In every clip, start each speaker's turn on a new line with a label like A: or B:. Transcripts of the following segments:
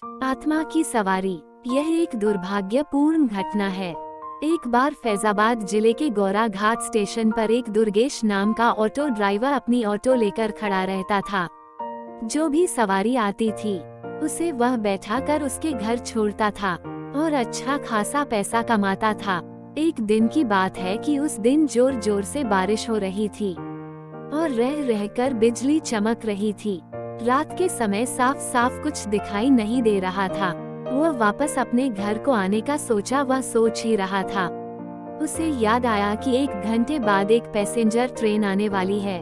A: आत्मा की सवारी। यह एक दुर्भाग्यपूर्ण घटना है। एक बार फैजाबाद जिले के गौरा घाट स्टेशन पर एक दुर्गेश नाम का ऑटो ड्राइवर अपनी ऑटो लेकर खड़ा रहता था। जो भी सवारी आती थी उसे वह बैठा कर उसके घर छोड़ता था और अच्छा खासा पैसा कमाता था। एक दिन की बात है कि उस दिन जोर जोर से बारिश हो रही थी और रह रहकर बिजली चमक रही थी। रात के समय साफ साफ कुछ दिखाई नहीं दे रहा था। वह वापस अपने घर को आने का सोचा, वह सोच ही रहा था। उसे याद आया कि 1 घंटे बाद एक पैसेंजर ट्रेन आने वाली है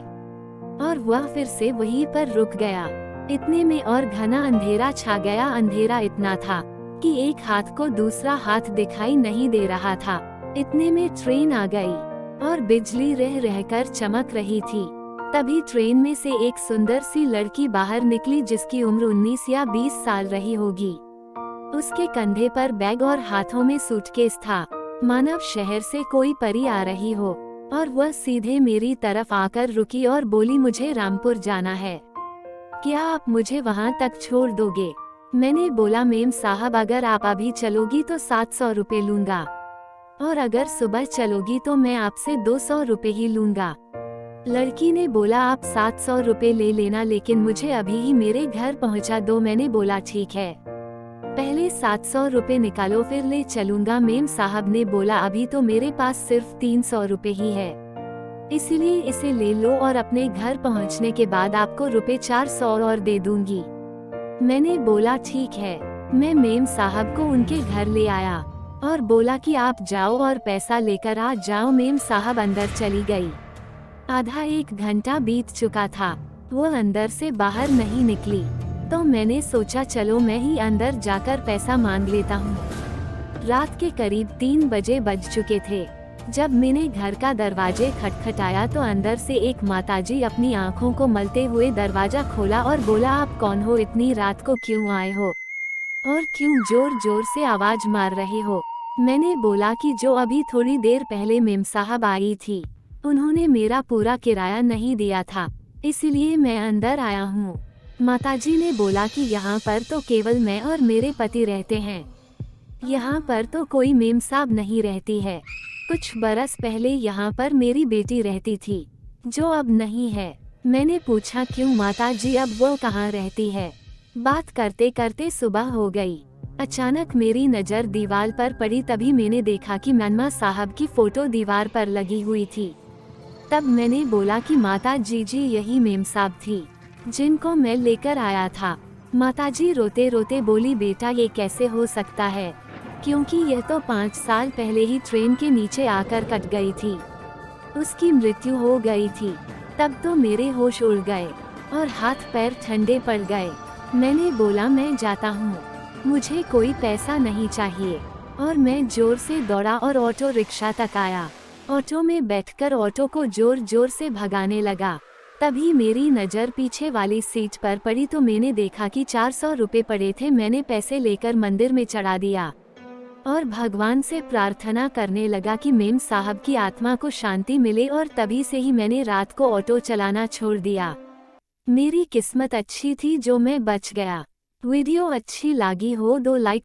A: और वह फिर से वहीं पर रुक गया। इतने में और घना अंधेरा छा गया। अंधेरा इतना था कि एक हाथ को दूसरा हाथ दिखाई नहीं दे रहा था। इतने में ट्रेन आ गई और बिजली रह रहकर चमक रही थी। तभी ट्रेन में से एक सुंदर सी लड़की बाहर निकली जिसकी उम्र 19 या 20 साल रही होगी। उसके कंधे पर बैग और हाथों में सूटकेस था। मानव शहर से कोई परी आ रही हो। और वह सीधे मेरी तरफ आकर रुकी और बोली, मुझे रामपुर जाना है, क्या आप मुझे वहाँ तक छोड़ दोगे? मैंने बोला, मेम साहब अगर आप अभी चलोगी तो 700 रुपए लूँगा और अगर सुबह चलोगी तो मैं आपसे 200 रुपए ही लूँगा। लड़की ने बोला, आप 700 रुपए ले लेना लेकिन मुझे अभी ही मेरे घर पहुंचा दो। मैंने बोला ठीक है, पहले 700 रुपए निकालो फिर ले चलूंगा। मेम साहब ने बोला, अभी तो मेरे पास सिर्फ 300 रुपए ही है, इसलिए इसे ले लो और अपने घर पहुंचने के बाद आपको रुपए 400 और दे दूंगी। मैंने बोला ठीक है। मैं मेम साहब को उनके घर ले आया और बोला कि आप जाओ और पैसा लेकर आ जाओ। मेम साहब अंदर चली गई। आधा 1 घंटा बीत चुका था, वो अंदर से बाहर नहीं निकली। तो मैंने सोचा चलो मैं ही अंदर जाकर पैसा मांग लेता हूँ। रात के करीब 3 बजे बज चुके थे। जब मैंने घर का दरवाजे खटखटाया तो अंदर से एक माताजी अपनी आंखों को मलते हुए दरवाजा खोला और बोला, आप कौन हो? इतनी रात को क्यों आए हो और क्यों जोर जोर से आवाज मार रहे हो? मैंने बोला कि जो अभी थोड़ी देर पहले मेम साहब आई थी, उन्होंने मेरा पूरा किराया नहीं दिया था, इसलिए मैं अंदर आया हूँ। माताजी ने बोला कि यहाँ पर तो केवल मैं और मेरे पति रहते हैं, यहाँ पर तो कोई मेम साहब नहीं रहती है। कुछ बरस पहले यहाँ पर मेरी बेटी रहती थी, जो अब नहीं है। मैंने पूछा क्यों माताजी, अब वो कहाँ रहती है? बात करते करते सुबह हो गई। अचानक मेरी नज़र दीवार पर पड़ी, तभी मैंने देखा कि मेम साहब की फोटो दीवार पर लगी हुई थी। तब मैंने बोला कि माता जी यही मेम साहब थी जिनको मैं लेकर आया था। माताजी रोते रोते बोली, बेटा ये कैसे हो सकता है, क्योंकि यह तो 5 साल पहले ही ट्रेन के नीचे आकर कट गई थी, उसकी मृत्यु हो गई थी। तब तो मेरे होश उड़ गए और हाथ पैर ठंडे पड़ गए। मैंने बोला मैं जाता हूँ, मुझे कोई पैसा नहीं चाहिए। और मैं जोर से दौड़ा और ऑटो रिक्शा तक आया। ऑटो में बैठकर ऑटो को जोर जोर से भगाने लगा। तभी मेरी नज़र पीछे वाली सीट पर पड़ी तो मैंने देखा कि 400 रुपए पड़े थे। मैंने पैसे लेकर मंदिर में चढ़ा दिया और भगवान से प्रार्थना करने लगा कि मेम साहब की आत्मा को शांति मिले, और तभी से ही मैंने रात को ऑटो चलाना छोड़ दिया। मेरी किस्मत अच्छी थी जो मैं बच गया। वीडियो अच्छी लगी हो तो लाइक